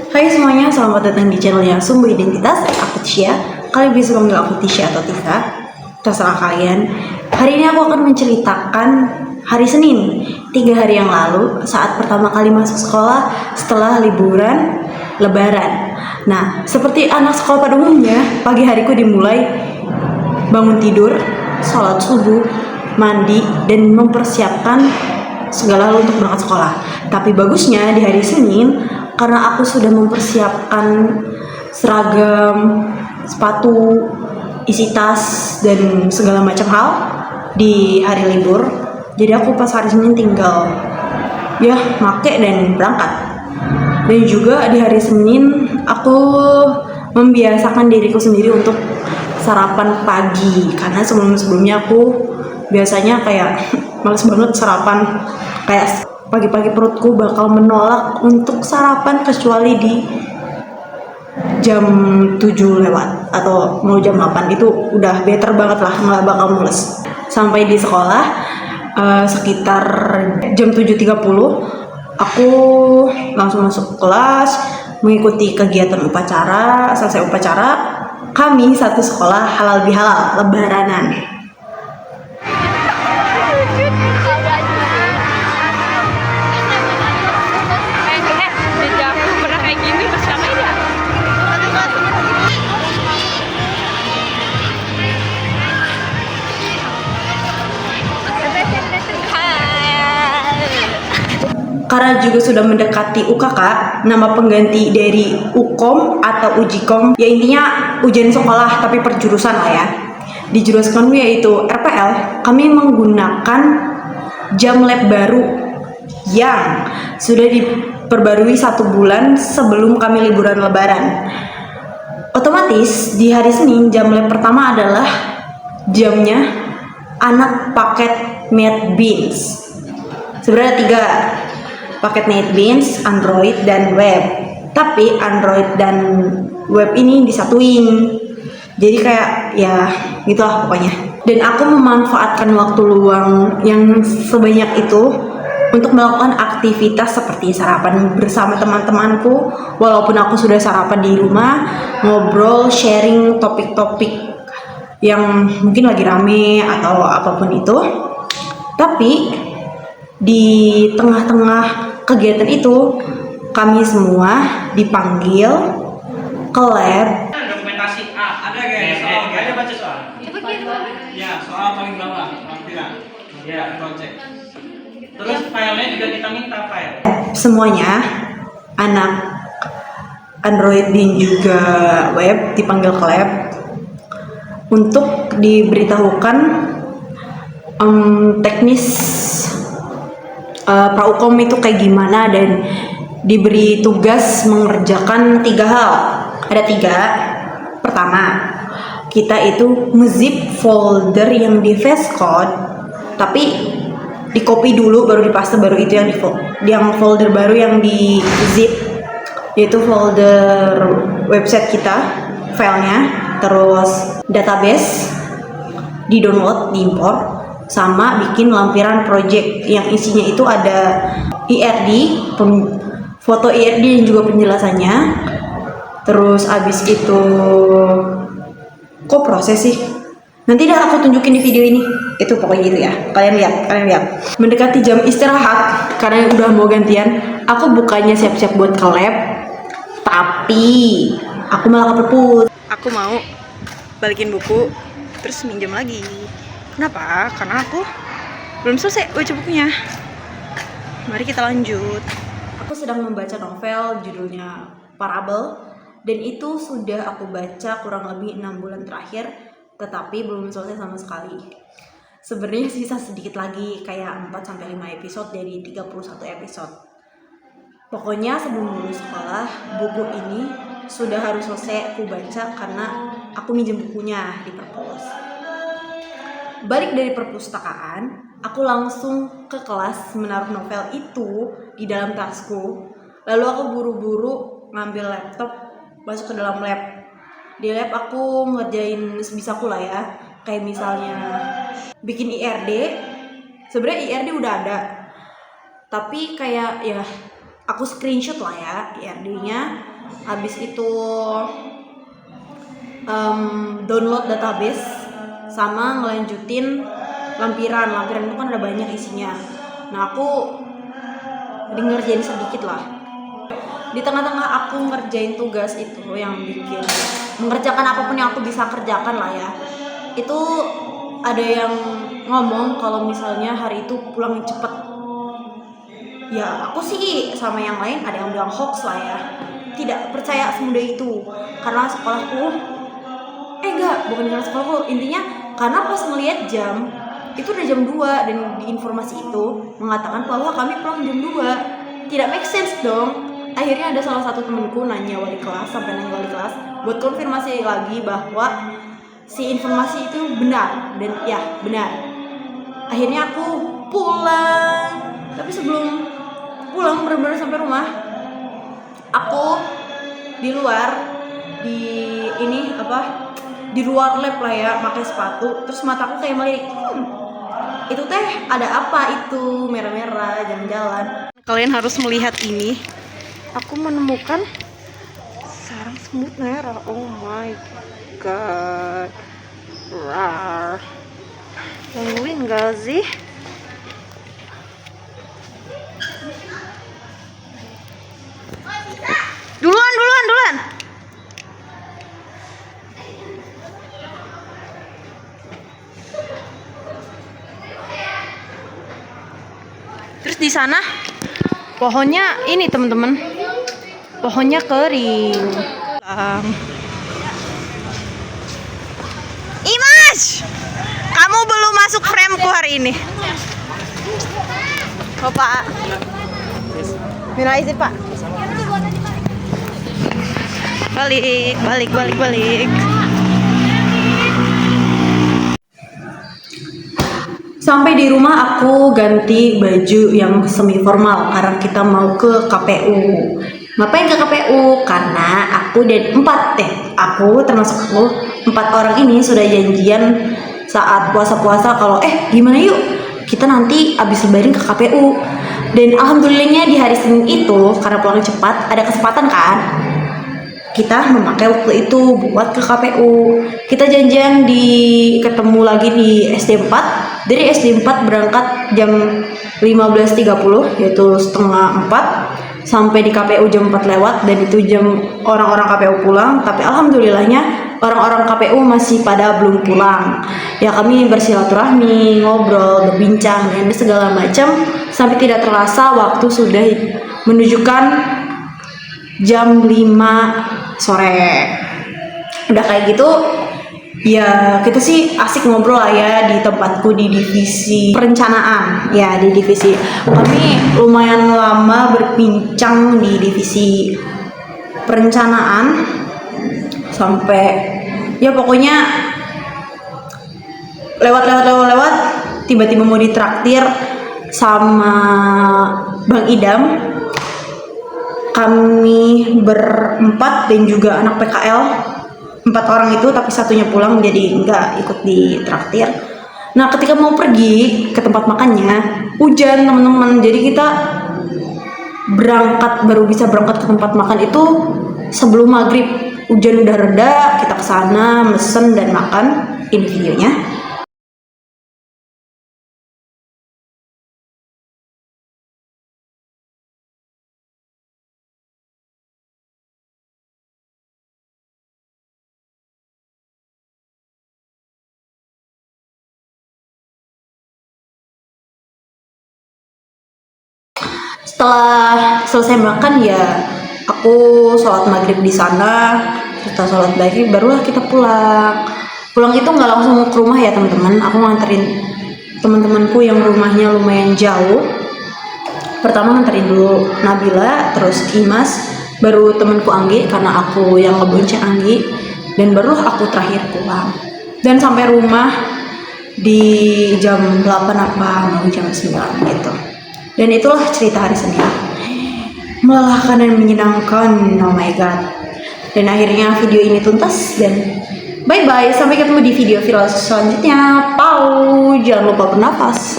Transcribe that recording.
Hai semuanya, selamat datang di channelnya Sumbu Identitas. Aku Tisha. Kalian bisa panggil aku Tisha atau Tisa, terserah kalian. Hari ini aku akan menceritakan hari Senin 3 hari yang lalu, saat pertama kali masuk sekolah setelah liburan Lebaran. Nah, seperti anak sekolah pada umumnya, pagi hariku dimulai bangun tidur, sholat subuh, mandi, dan mempersiapkan segala hal untuk berangkat sekolah. Tapi bagusnya di hari Senin, karena aku sudah mempersiapkan seragam, sepatu, isi tas, dan segala macam hal di hari libur. Jadi aku pas hari Senin tinggal make dan berangkat. Dan juga di hari Senin aku membiasakan diriku sendiri untuk sarapan pagi, karena sebelumnya aku biasanya kayak males banget sarapan, kayak pagi-pagi perutku bakal menolak untuk sarapan kecuali di jam 7 lewat atau mau jam 8 itu udah better banget lah, nggak bakal mules. Sampai di sekolah sekitar jam 7.30 aku langsung masuk kelas, mengikuti kegiatan upacara. Selesai upacara, kami satu sekolah halal bihalal lebaranan. Karena juga sudah mendekati UKK, nama pengganti dari UKOM atau Ujikom, ya intinya ujian sekolah tapi perjurusan lah ya. Di jurusanku yaitu RPL, kami menggunakan jam lab baru yang sudah diperbarui 1 bulan sebelum kami liburan Lebaran. Otomatis di hari Senin jam lab pertama adalah jamnya anak paket NetBeans. Sebenarnya 3 paket NetBeans, Android, dan web. Tapi Android dan web ini disatuin. Jadi kayak ya gitulah pokoknya. Dan aku memanfaatkan waktu luang yang sebanyak itu untuk melakukan aktivitas seperti sarapan bersama teman-temanku. Walaupun aku sudah sarapan di rumah, ngobrol, sharing topik-topik yang mungkin lagi rame atau apapun itu. Tapi di tengah-tengah kegiatan itu, kami semua dipanggil ke lab. Dokumentasi A ada guys. Ada baca soal. Ya, soal paling bawah, lampiran. Ya, project. Terus filenya juga kita minta file. Semuanya anak Android dan juga web dipanggil ke lab untuk diberitahukan teknis Praukom itu kayak gimana, dan diberi tugas mengerjakan 3 hal. Ada 3. Pertama, kita itu nge-zip folder yang di VS Code, tapi di copy dulu baru dipaste, baru itu yang folder baru yang di zip, yaitu folder website kita, filenya, terus database di download, diimpor, sama bikin lampiran project yang isinya itu ada IRD, foto IRD dan juga penjelasannya. Terus abis itu kok proses sih? Nanti dah aku tunjukin di video ini. Itu pokoknya gitu ya. Kalian lihat. Mendekati jam istirahat, karena udah mau gantian, aku bukannya siap-siap buat ke lab, tapi aku malah kepepet. Aku mau balikin buku, terus minjem lagi. Kenapa? Karena aku belum selesai baca bukunya. Mari kita lanjut. Aku sedang membaca novel judulnya Parable, dan itu sudah aku baca kurang lebih 6 bulan terakhir, tetapi belum selesai sama sekali. Sebenarnya sisa sedikit lagi, kayak 4-5 episode dari 31 episode. Pokoknya sebelum lulus sekolah, buku ini sudah harus selesai aku baca karena aku minjem bukunya di perpus. Balik dari perpustakaan, aku langsung ke kelas menaruh novel itu di dalam tasku. Lalu aku buru-buru ngambil laptop, masuk ke dalam lab. Di lab aku ngerjain sebisaku lah ya. Kayak misalnya bikin IRD. Sebenarnya IRD udah ada, tapi kayak ya aku screenshot lah ya IRD-nya, habis itu download database, sama ngelanjutin lampiran itu kan ada banyak isinya. Nah aku ngerjain sedikit lah. Di tengah-tengah aku ngerjain tugas itu yang bikin mengerjakan apapun yang aku bisa kerjakan lah ya, itu ada yang ngomong kalau misalnya hari itu pulang cepet. Ya aku sih sama yang lain ada yang bilang hoax lah ya, tidak percaya semudah itu. Karena sekolahku bukan karena sekolahku, intinya karena pas ngeliat jam itu udah jam 2 dan di informasi itu mengatakan bahwa kami pulang jam 2. Tidak make sense dong. Akhirnya ada salah satu temenku nanya wali kelas buat konfirmasi lagi bahwa si informasi itu benar, dan ya benar. Akhirnya aku pulang, tapi sebelum pulang benar-benar sampai rumah, aku di luar di luar lab lah ya, pakai sepatu, terus mataku kayak melirik, itu teh ada apa itu merah-merah jalan-jalan. Kalian harus melihat ini. Aku menemukan sarang semut merah. Oh my god. Rar. Gangguin gak sih? Duluan. Terus di sana pohonnya ini teman-teman, pohonnya kering. Imas, kamu belum masuk frameku hari ini. Oh Pak, minta izin Pak. Balik. Sampai di rumah aku ganti baju yang semi formal karena kita mau ke KPU. Ngapain ke KPU? Karena aku dan termasuk 4 orang ini sudah janjian saat puasa-puasa kalau gimana yuk kita nanti abis lebaran ke KPU. Dan alhamdulillahnya di hari Senin itu karena pulang cepat ada kesempatan kan, kita memakai waktu itu buat ke KPU. Kita janjian ketemu lagi di SD 4. Dari SD 4 berangkat jam 15.30, yaitu setengah 4, sampai di KPU jam 4 lewat, dan itu jam orang-orang KPU pulang. Tapi alhamdulillahnya orang-orang KPU masih pada belum pulang. Ya kami bersilaturahmi, ngobrol, berbincang, dan segala macam sampai tidak terasa waktu sudah menunjukkan jam 5 sore. Udah kayak gitu ya, kita sih asik ngobrol lah ya di tempatku di divisi perencanaan. Ya di divisi kami lumayan lama berbincang di divisi perencanaan sampai ya pokoknya lewat tiba-tiba mau ditraktir sama Bang Idam. Kami berempat dan juga anak PKL, 4 orang itu, tapi satunya pulang jadi nggak ikut di traktir. Nah ketika mau pergi ke tempat makannya hujan teman-teman, jadi kita baru bisa berangkat ke tempat makan itu sebelum maghrib. Hujan udah reda, kita kesana mesen dan makan. Ini videonya. Setelah selesai makan ya aku sholat maghrib di sana. Setelah sholat maghrib barulah kita pulang. Pulang itu nggak langsung ke rumah ya teman-teman. Aku nganterin teman-temanku yang rumahnya lumayan jauh. Pertama nganterin dulu Nabila, terus Imas, baru temanku Anggi karena aku yang ngebonceng Anggi, dan barulah aku terakhir pulang. Dan sampai rumah di jam 8 apa mau jam 9 gitu. Dan itulah cerita hari Senin. Melelahkan dan menyenangkan, oh my god. Dan akhirnya video ini tuntas dan bye-bye. Sampai ketemu di video viral selanjutnya. Pau, jangan lupa bernafas.